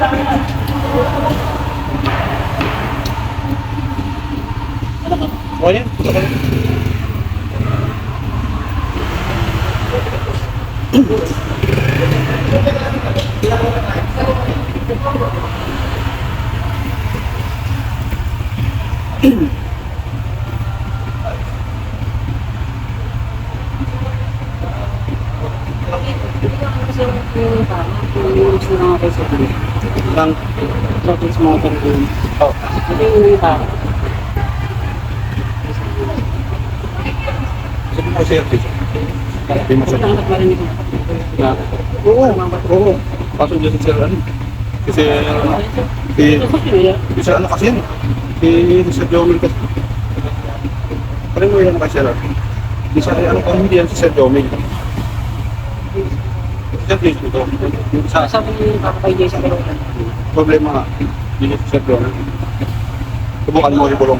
O yan. Lang. Oh. Sabi mo sir, sabi mo sir. Na? Oo. Pasok dyan sa sir, ano? Kasi, kasi ano kasi yan? Sir Jomel kasi. Parang mo yan kay sir. Isa ano kung hindi yan si Sir Jomel. Sir James ito. Sabi ni Papa kay Jason pero Problema nga. Hindi si Sir Jomel. Subukan mo ibulong.